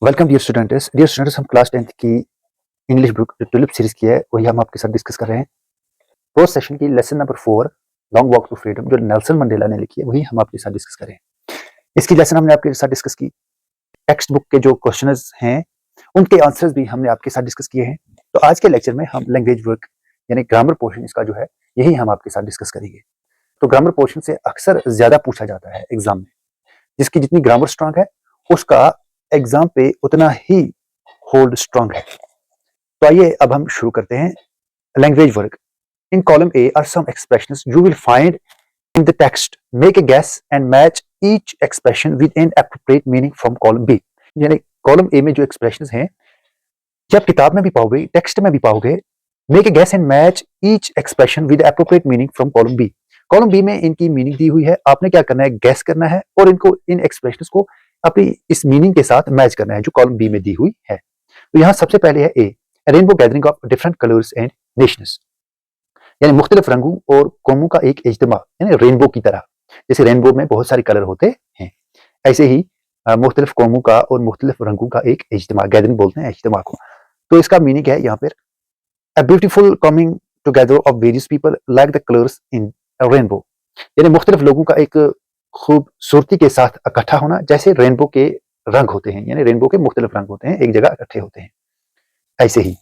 Welcome dear students हम class 10th की English book जो टुलिप सीरीज की है वही हम आपके साथ डिस्कस कर रहे हैं। फर्स्ट सेशन की lesson number 4 long walk to freedom जो नेल्सन मंडेला ने लिखी है वही हम आपके साथ डिस्कस कर रहे हैं। इसकी लेसन हमने आपके साथ डिस्कस की। टेक्स्ट बुक के जो क्वेश्चंस हैं उनके आंसर्स भी हमने आपके साथ डिस्कस किए हैं। तो आज के लेक्चर में हम लैंग्वेज वर्क यानी ग्रामर पोर्शन इसका जो है यही हम आपके साथ डिस्कस करेंगे। तो ग्रामर पोर्शन से अक्सर ज्यादा पूछा जाता है एग्जाम में। जिसकी जितनी ग्रामर स्ट्रांग है उसका एग्जाम पे उतना ही होल्ड स्ट्रांग है। तो आइए अब हम शुरू करते हैं language work. In column A are some expressions you will find in the text. Make a guess and match each expression with an appropriate meaning from column B. यानी कॉलम ए में जो एक्सप्रेशंस हैं ये आप किताब में भी पाओगे, टेक्स्ट में भी पाओगे। Make a guess and match each expression with appropriate meaning from column B. Column B में इनकी मीनिंग दी हुई है, आपने क्या करना है, गैस करना है और इनको इन एक्सप्रेशंस को अपनी इस मीनिंग के साथ मैच करना है जो कॉलम बी में दी हुई है। तो यहाँ सबसे पहले है a rainbow gathering of different colours and nations, यानी मुख्तलिफ रंगों और कौमों का एक इज्तिमा, यानी रेनबो की तरह। जैसे रेनबो में बहुत सारे कलर होते हैं ऐसे ही मुख्तलिफ कौमों का और मुख्तलिफ रंगों का एक इज्तिमा, गैदरिंग बोलते हैं इज्तिमा को। तो इसका मीनिंग है यहाँ पर a beautiful coming together of various people like the colours in a rainbow, यानी मुख्तलिफ लोगों का एक खूबसूरती के साथ इकट्ठा होना जैसे रेनबो के रंग होते हैं, यानी रेनबो के मुख्तलिफ रंग होते हैं एक जगह इकट्ठे होते हैं ऐसे ही।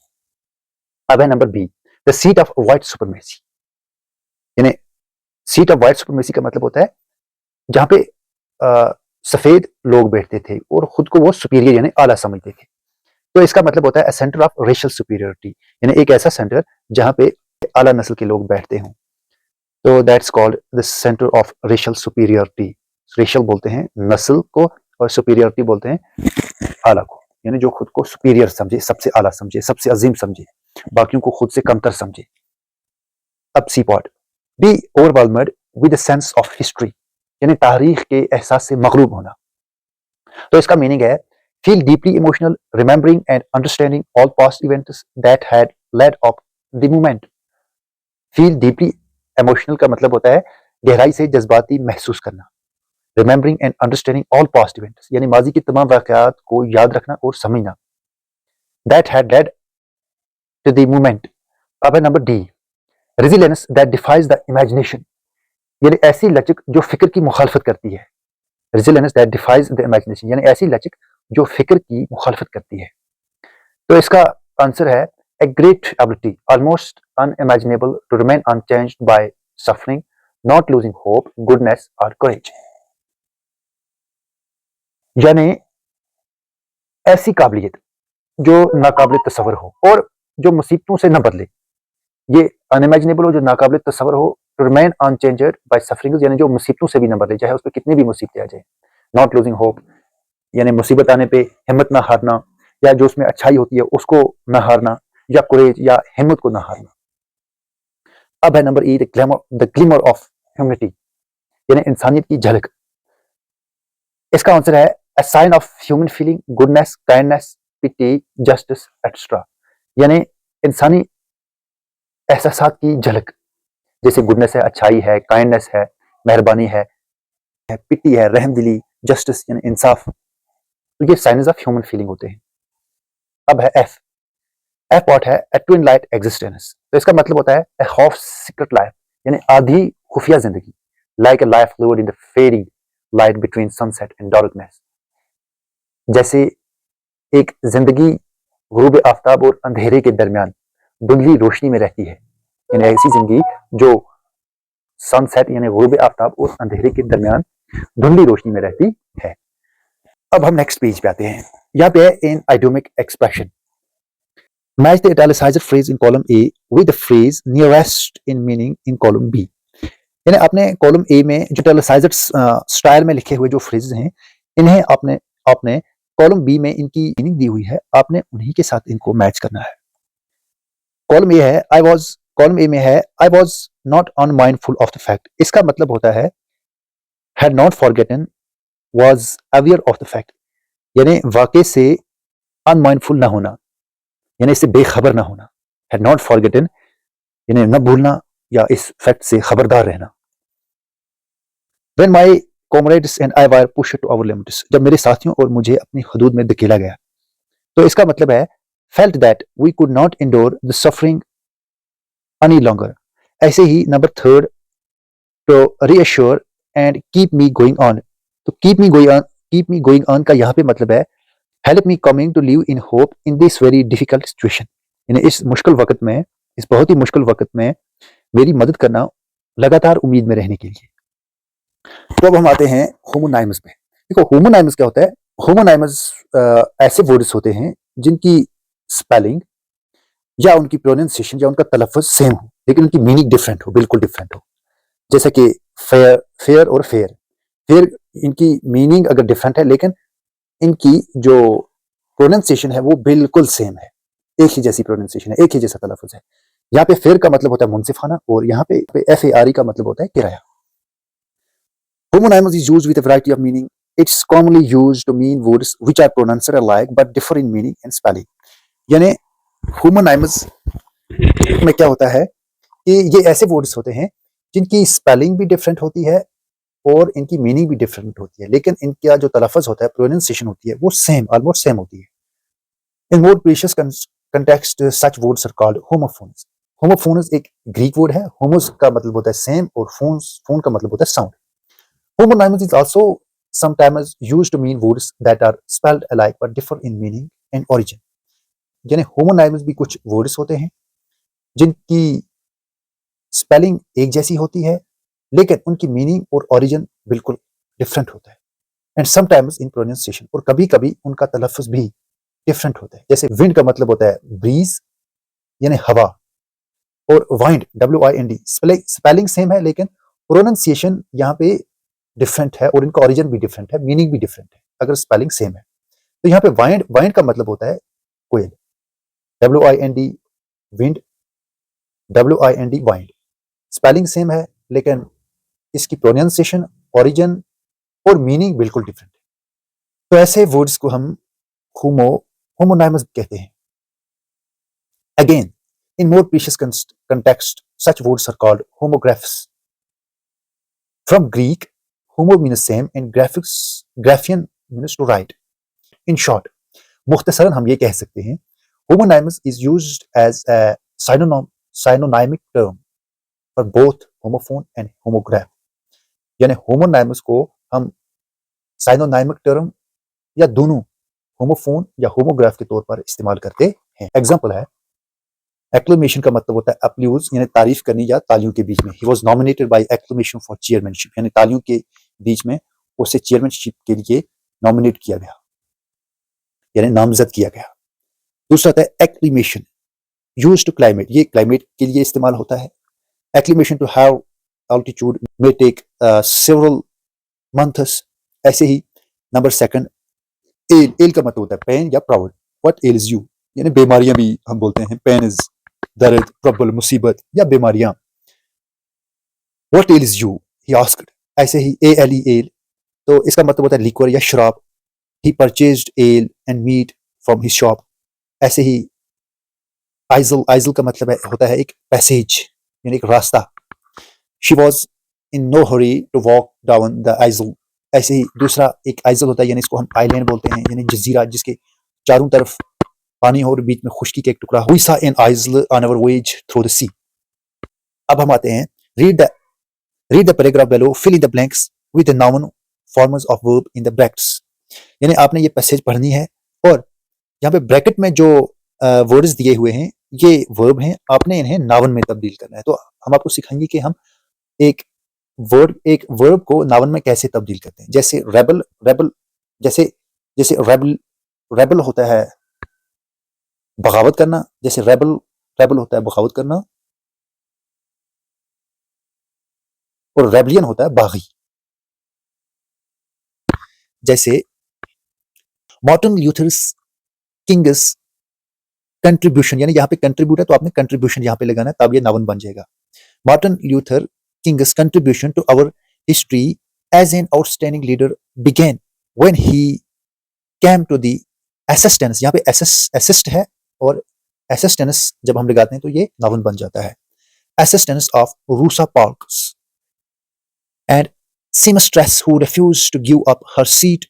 अब है number be the seat of white supremacy, यानी सीट ऑफ व्हाइट सुपरमेसी का मतलब होता है जहां पे सफेद लोग बैठते थे और खुद को वो सुपीरियर यानी आला समझते थे। तो इसका मतलब होता है सेंटर ऑफ रेशियल सुपीरियरिटी, यानी एक ऐसा सेंटर जहां पे आला नस्ल के लोग बैठते हों। तो that's called the centre of racial superiority. Racial बोलते हैं नस्ल को और सुपीरियरिटी बोलते हैं आला को, यानी जो खुद को सुपीरियर समझे, सबसे आला समझे, सबसे अजीम समझे, बाकियों को खुद से कमतर समझे। अब see pot be overwhelmed with a sense of history, यानी तारीख के एहसास से मगरूब होना। तो इसका मीनिंग है feel deeply emotional remembering and understanding all past events that had led up the movement. Feel deeply emotional का मतलब होता है गहराई से जज्बाती महसूस करना। Remembering and understanding all past events, यानी माजी के तमाम वाकयात को याद रखना और समझना। That had led to the movement. अब है number D resilience that defies the imagination, यानी ऐसी लचक जो फिक्र की मुखालफत करती है। Resilience that defies the imagination, यानी ऐसी लचक जो फिक्र की मुखालफत करती है। तो इसका आंसर है a great ability almost unimaginable to remain unchanged by suffering, not losing hope, goodness or courage, यानी ऐसी काबिलियत जो नाकाबिल तस्वर हो और जो मुसीबतों से न बदले। ये अनइमेजिनेबल हो जो नाकाबिल तस्वर हो, to remain unchanged by sufferings, यानी जो मुसीबतों से भी न बदले चाहे उस पर कितनी भी मुसीबतें आ जाए। not losing hope, यानी मुसीबत आने पे हिम्मत ना हारना, या जो उसमें अच्छाई होती है उसको ना हारना, या कुरेज या हिम्मत को ना हारना। अब है number E the glimmer of humanity, यानी इंसानियत की झलक। इसका आंसर है a sign of human feeling goodness kindness pity justice extra, यानी इंसानी एहसासात की झलक जैसे गुडनेस है, अच्छाई है, काइंडनेस है, मेहरबानी है, पिटी है, रहमदिली, जस्टिस यानी इंसाफ। तो ये साइंस ऑफ ह्यूमन फीलिंग होते हैं। अब है एफ पॉट है ए ट्विन लाइट एग्जिस्टेंस। तो इसका मतलब होता है ए हाफ सीक्रेट लाइफ, यानी आधी खुफिया जिंदगी। Like a life lived in the fading light between sunset and darkness, जैसे एक जिंदगी गुरूब आफ्ताब और अंधेरे के दरमियान धुंधली रोशनी में रहती है, यानी ऐसी जिंदगी जो सनसेट यानी गुरूब आफ्ताब और अंधेरे के दरमियान धुंधली रोशनी में रहती है। अब हम नेक्स्ट पेज पे आते हैं। यहाँ पे है इन आइडियोमिक expression. Match the italicized phrase in column A with the phrase nearest in meaning in column B, यानी आपने कॉलम ए में जो italicized स्टाइल में लिखे हुए जो फ्रेजेस हैं इन्हें आपने कॉलम बी में इनकी मीनिंग दी हुई है, आपने उन्हीं के साथ इनको मैच करना है। कॉलम ए में है I was not unmindful of the fact. इसका मतलब होता है had not forgotten was aware of the fact, यानी वाकई से अनमाइंडफुल ना होना, यानी इससे बेखबर ना होना। हैड नॉट फॉरगेटन यानी न भूलना या इस फैक्ट से खबरदार रहना। When my comrades and I were pushed to our limits, जब मेरे साथियों और मुझे अपनी हदूद में धकेला गया। तो इसका मतलब है felt that we could not endure the suffering any longer. ऐसे ही नंबर थर्ड, तो reassure and keep me going on. तो keep me going on का यहाँ पे मतलब है help me coming to live in hope in this very difficult situation. यानी इस मुश्किल वक्त में, इस बहुत ही मुश्किल वक्त में मेरी मदद करना लगातार उम्मीद में रहने के लिए। तो अब हम आते हैं होमोनाइमस पे। देखो होमोनाइमस क्या होता है? होमोनाइमस ऐसे वर्ड्स होते हैं जिनकी स्पेलिंग या उनकी प्रोनाउंसिएशन या उनका तलफ़्फ़ुज़ सेम हो, लेकिन उनकी मीनिंग डिफरेंट हो, बिल्कुल डिफरेंट हो। जैसे कि फेयर और फेयर। फेयर इनकी मीनिंग अगर डिफरेंट है, लेकिन इनकी जो प्रोनाउंसिएशन है वो बिल्कुल सेम है। एक ही जैसी प्रोनाउंसिएशन है, एक ही जैसा तलफ़्फ़ुज़ है। यहाँ पे फेयर का मतलब होता है मुनसिफाना और यहाँ पे FARE का मतलब होता है किराया। Homonymous is used with a variety of meaning. It's commonly used to mean words which are pronounced alike but differ in meaning and spelling. यानी homonymous में क्या होता है कि ये ऐसे वर्ड्स होते हैं जिनकी स्पेलिंग भी डिफरेंट होती है और इनकी मीनिंग भी डिफरेंट होती है, लेकिन इनका जो तलफ़्फ़ुज़ होता है, प्रोनाउंसिएशन होती है, वो सेम, ऑलमोस्ट सेम होती है। In more precious context, such words are called homophones. Homophones एक ग्रीक वर्ड है। homos का मतलब होता है सेम और phone का मतलब होता है sound. Homonymous is also sometimes used to mean words that are spelled alike but differ in meaning and origin. यानी homonymous भी कुछ वर्ड्स होते हैं जिनकी स्पेलिंग एक जैसी होती है, लेकिन उनकी मीनिंग और ओरिजिन बिल्कुल डिफरेंट होता है। एंड समटाइम्स इन प्रोनाउंसिएशन, और कभी कभी उनका तलफ़्फ़ुज़ भी डिफरेंट होता है। जैसे विंड का मतलब होता है ब्रीज यानी हवा, और वाइंड WIND स्पेलिंग सेम है, लेकिन प्रोनाउंसिएशन यहाँ पे डिफरेंट है और इनका ओरिजिन भी डिफरेंट है, मीनिंग भी डिफरेंट है अगर स्पेलिंग सेम है। तो यहाँ पे वाइंड का मतलब होता है कोयल, WIND wind, WIND wind. Spelling same है, लेकिन इसकी प्रोनाउंसिएशन, ओरिजिन और मीनिंग बिल्कुल डिफरेंट है। तो ऐसे वर्ड्स को हम होमोनाइमस कहते हैं। Again, in more precious context, such words are called homographs. From Greek, homo means same and graphian means to write. In short, मुख्तसरन हम ये कह सकते हैं, homonymous is used as a synonymic term for both homophone and homograph. यानी homonymous को हम synonymic term या दोनों होमोफोन या होमोग्राफ के तौर पर इस्तेमाल करते हैं। एग्जाम्पल है, एक्लेमेशन का मतलब होता है अपल्यूज यानी तारीफ करनी या तालियों के बीच में। He was nominated by acclamation for chairmanship, यानी तालियों के बीच में उसे चेयरमैनशिप के लिए नॉमिनेट किया गया, यानी नामजद किया गया। दूसरा होता है एक्लेमेशन, यूज्ड टू क्लाइमेट, ये क्लाइमेट के लिए इस्तेमाल होता है। Acclimation to have altitude may take several months. ऐसे ही नंबर सेकंड, एल का मतलब होता है पेन या प्राउड। व्हाट एल्स यू, यानी बीमारियां भी हम बोलते हैं, पेन इज दर्द, ट्रबल मुसीबत या बीमारियां। What else you, he asked. ऐसे ही ALE एल, तो इसका मतलब होता है लिक्वर या शराब। ही purchased ale and meat from his shop. ऐसे ही आइजल का मतलब होता है एक पैसेज यानी एक रास्ता। She was in no hurry to walk down the aisle. ऐसे ही दूसरा एक आइजल होता है, यानी इसको हम आइलैंड बोलते हैं, यानी जजीरा जिसके चारों तरफ पानी हो और बीच में खुश्की का एक टुकड़ा। We saw an isle on our voyage through the sea. अब हम आते हैं, read the paragraph below, fill in the blanks with the noun forms of verb in the brackets. यानी आपने ये पैसेज पढ़नी है और यहाँ पे ब्रैकेट में जो वर्ड्स दिए हुए हैं ये वर्ब हैं, आपने इन्हें नाउन में तब्दील करना है। तो हम आपको सिखाएंगे कि हम एक वर्ब को नाउन में कैसे तब्दील करते हैं। जैसे रेबल, जैसे रेबल होता है बगावत करना, जैसे रेबल होता है बगावत करना, और रेबलियन होता है बागी। जैसे मार्टिन लूथर किंग्स कंट्रीब्यूशन, यानी यहाँ पे कंट्रीब्यूट है तो आपने कंट्रीब्यूशन यहाँ पे लगाना है, तब ये नाउन बन जाएगा। Martin Luther King's contribution to our history as an outstanding leader began when he came to the assistance. यहाँ पे असिस्ट है और असिस्टेंस जब हम लगाते हैं तो ये नाउन बन जाता है। Assistance of RUSA parks and seamstress who refused to give up her seat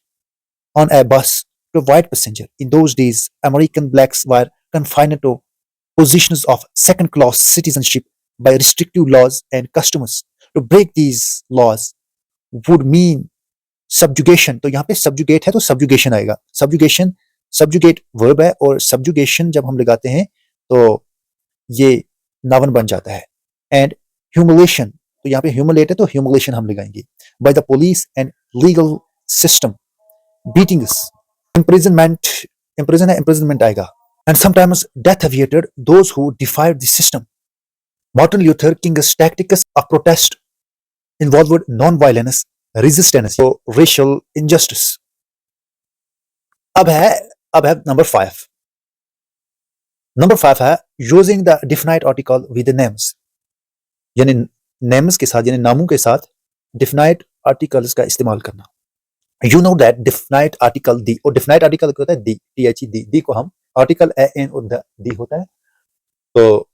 on a bus to a white passenger. In those days, American blacks were confined to positions of second-class citizenship by restrictive laws and customs. To break these laws would mean subjugation. तो यहाँ पे subjugate है तो subjugation आएगा. Subjugation, subjugate verb है और subjugation जब हम लगाते हैं तो ये नाउन बन जाता है. And humiliation, तो यहाँ पे humiliate है तो humiliation हम लगाएंगे. By the police and legal system, beatings, imprisonment आएगा. And sometimes death awaited those who defied the system. Martin Luther King's tactics of protest involved non-violence, resistance to racial injustice. अब है number 5. Number 5 है using the definite article with the names. यानी names के साथ, यानी नामों के साथ definite articles का इस्तेमाल करना. You know that definite article the, और definite article क्या होता है? the, the को हम article a, n और the होता है, तो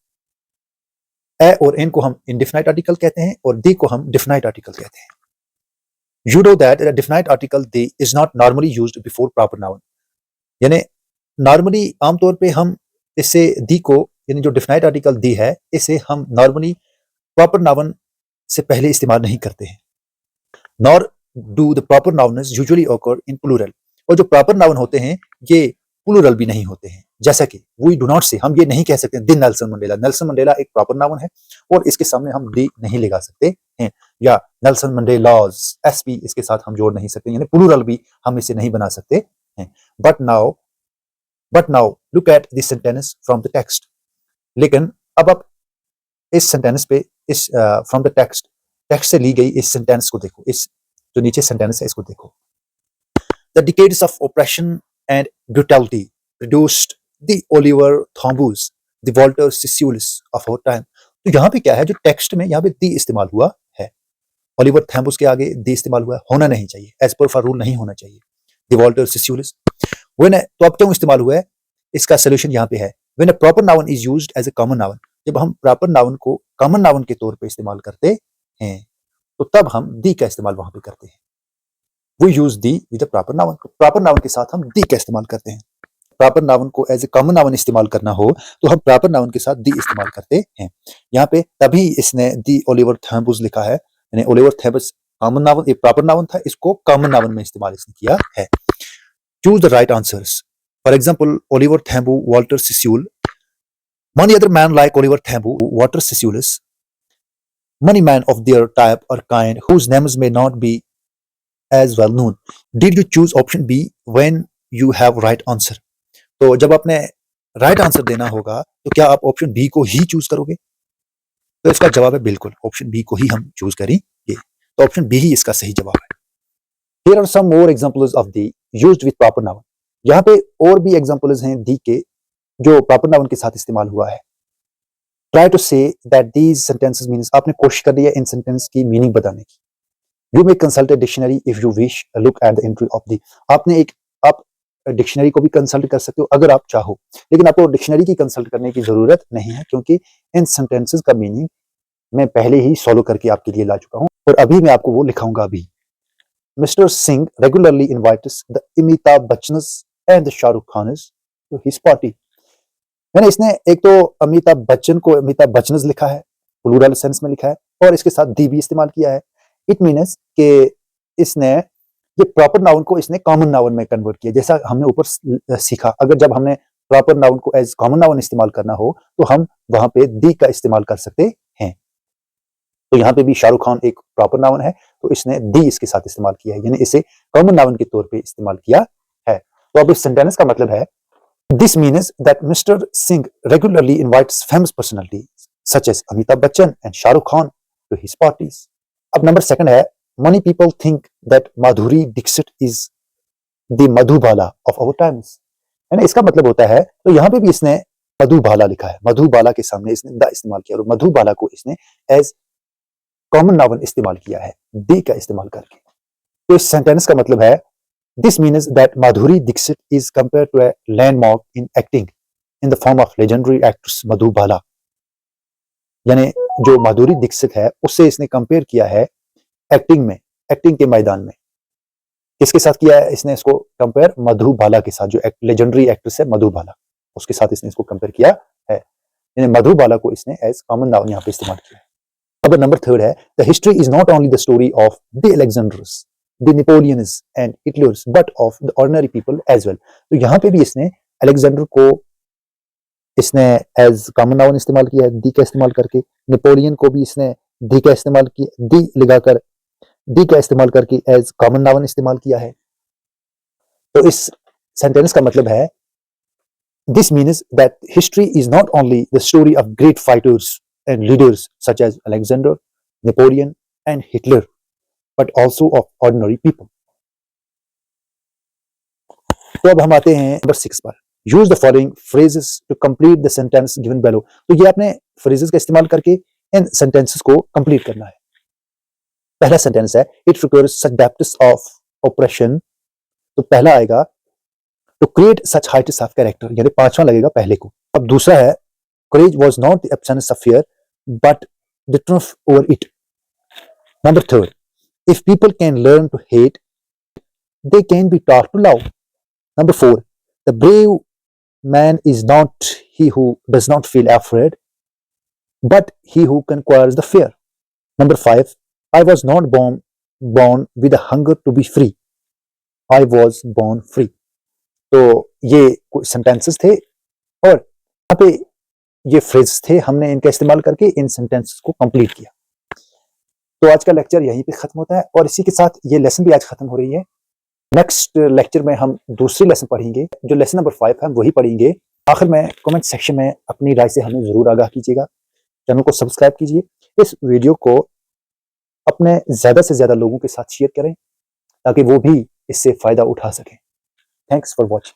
a और n को हम indefinite article कहते हैं और the को हम definite article कहते हैं. You know that the definite article the is not normally used before proper noun. यानी normally आमतौर पे हम इससे the को, यानी जो definite article the है, इसे हम normally proper noun से पहले इस्तेमाल नहीं करते हैं. Nor do the proper nouns usually occur in plural. और जो proper noun होते हैं ये plural भी नहीं होते हैं. जैसा कि we do not say, हम ये नहीं कह सकते the Nelson Mandela. Nelson Mandela एक proper noun है और इसके सामने हम the नहीं लगा सकते हैं. या Nelson Mandela's, SP इसके साथ हम जोड़ नहीं सकते, यानी plural भी हम इसे नहीं बना सकते हैं. But now look at the sentence from the text. लेकिन अब आप इस sentence पे, इस from the text से ली गई इस sentence को देखो, इस जो नीचे sentence है इसको देखो. The decades of oppression and brutality produced the Oliver Thombo's, the Walter Sisulu of our time. तो यहाँ पे क्या है, जो टेक्स्ट में यहाँ पे the इस्तेमाल हुआ है, ओलिवर थैम्बस के आगे the इस्तेमाल हुआ है, होना नहीं चाहिए, एज पर फॉर रूल नहीं होना चाहिए. The Walter Sisulu, तो अब क्यों इस्तेमाल हुआ है, इसका सोल्यूशन यहाँ पे है. When a proper noun is used as a common noun, जब हम प्रॉपर नाउन को कॉमन नाउन के तौर पे इस्तेमाल करते हैं तो तब हम दी का इस्तेमाल वहां पे करते हैं. We use the with the proper noun. Proper noun के साथ हम दी का इस्तेमाल करते हैं. प्रॉपर नाउन को एज ए कॉमन नाउन इस्तेमाल करना हो तो हम प्रॉपर नाउन के साथ दी इस्तेमाल करते हैं. यहाँ पे तभी इसने दी ओलिवर थैम्बस लिखा है, यानी ओलिवर थैम्बस कॉमन नाउन, ये प्रॉपर नाउन था, इसको कॉमन नाउन में इस्तेमाल इसने किया है. Choose the right answers. For example, Oliver Tambo, Walter Sisulu. Many other men like Oliver Tambo, Walter Sisulu, many men of their type or kind whose names may not be as well known. Did you choose option B when you have right answer? तो जब आपने right answer देना होगा तो क्या आप option B को ही choose करोगे? तो इसका जवाब है बिल्कुल option B को ही हम choose करेंगे. तो option B ही इसका सही जवाब है. Here are some more examples of the used with proper noun. यहाँ पे और भी examples हैं the के जो proper noun के साथ इस्तेमाल हुआ है. Try to say that these sentences means, आपने कोशिश कर ली है इन sentence की meaning बताने की. You may consult a dictionary if you wish. Look at the entry of the. आप डिक्शनरी को भी कंसल्ट कर सकते हो अगर आप चाहो, लेकिन आपको डिक्शनरी की कंसल्ट करने की जरूरत नहीं है क्योंकि इन सेंटेंसेस का मीनिंग मैं पहले ही सॉल्व करके आपके लिए ला चुका हूं और अभी मैं आपको वो लिखाऊंगा. अभी mister Singh regularly invites the Amitabh Bachchan and the Shahrukh Khan to his party. यानी इसने एक तो अमिताभ बच्चन को अमिताभ बच्चन लिखा है, प्लूरल सेंस में लिखा है, और इसके साथ दी भी इस्तेमाल किया है. इट मीन्स के इसने ये प्रॉपर नाउन को इसने कॉमन नाउन में कन्वर्ट किया. जैसा हमने ऊपर सीखा, अगर जब हमने प्रॉपर नाउन को एज कॉमन नाउन इस्तेमाल करना हो तो हम वहां पे दी का इस्तेमाल कर सकते हैं. तो यहाँ पे भी शाहरुख खान एक प्रॉपर नाउन है तो इसने दी इसके साथ इस्तेमाल किया है, यानी इसे कॉमन नाउन के तौर पे इस्तेमाल किया है. तो अब इस सेंटेंस का मतलब है this means that mister Singh regularly invites famous personalities such as Amitabh Bachchan and Shahrukh Khan to his parties. अब नंबर 2 है many people think that Madhuri Dixit is the Madhubala of our times. है ना, इसका मतलब होता है, तो यहाँ पे भी इसने मधुबाला लिखा है, मधुबाला के सामने इसने द इस्तेमाल किया और मधुबाला को इसने एज कॉमन नाउन इस्तेमाल किया है दी का इस्तेमाल करके. तो इस सेंटेंस का मतलब है this means that Madhuri Dixit is compare to a landmark in acting in the form of legendary actress Madhubala. यानी जो माधुरी दीक्षित है उससे इसने कंपेयर किया है एक्टिंग के मैदान में किसके साथ किया है इसने इसको कंपेयर? मधुबाला के साथ, जो लेजेंडरी एक्ट्रेस है मधुबाला, उसके साथ इसने इसको कंपेयर किया है। यानी मधुबाला को इसने एज कॉमन नाउन यहाँ पे इस्तेमाल किया है। अब नंबर थर्ड है, the history is not only the story of the Alexanders, the Napoleons and Hitlers but of the ordinary people as well. तो यहाँ पे भी इसने अलेक्जेंडर को इसने एज कॉमन नाउन इस्तेमाल किया है, दी का इस्तेमाल करके। नेपोलियन को भी इसने दी का इस्तेमाल किया, दी लगाकर, दी का इस्तेमाल करके एज कॉमन नाउन इस्तेमाल किया है। तो इस सेंटेंस का मतलब है, this means that history is not only the story of great fighters and leaders such as Alexander, Napoleon and Hitler, but also of ordinary people. तो अब हम आते हैं नंबर 6 पर। Use the following phrases to complete the sentence given below. तो ये आपने phrases का इस्तेमाल करके इन सेंटेंसेस को कंप्लीट करना है। पहला सेंटेंस है, it requires such depths of operation. तो पहला आएगा to create such heights of character, यानी पांचवा लगेगा पहले को। अब दूसरा है, courage was not the absence of fear but the triumph over it. Number third, if people can learn to hate they can be taught to love. Number 4, the brave man is not he who does not feel afraid, but he who conquers the fear. Number 5, I was not born with a hunger to be free. I was born free. तो ये कुछ sentences थे और यहाँ पे ये phrase थे, हमने इनका इस्तेमाल करके इन सेंटेंसेस को कंप्लीट किया। तो आज का लेक्चर यहीं पे खत्म होता है और इसी के साथ ये लेसन भी आज खत्म हो रही है। नेक्स्ट लेक्चर में हम दूसरी लेसन पढ़ेंगे, जो लेसन नंबर 5 है वही पढ़ेंगे। आखिर में कमेंट सेक्शन में अपनी राय से हमें जरूर आगाह कीजिएगा। चैनल को सब्सक्राइब कीजिए, इस वीडियो को अपने ज्यादा से ज्यादा लोगों के साथ शेयर करें ताकि वो भी इससे फायदा उठा सकें। Thanks for watching.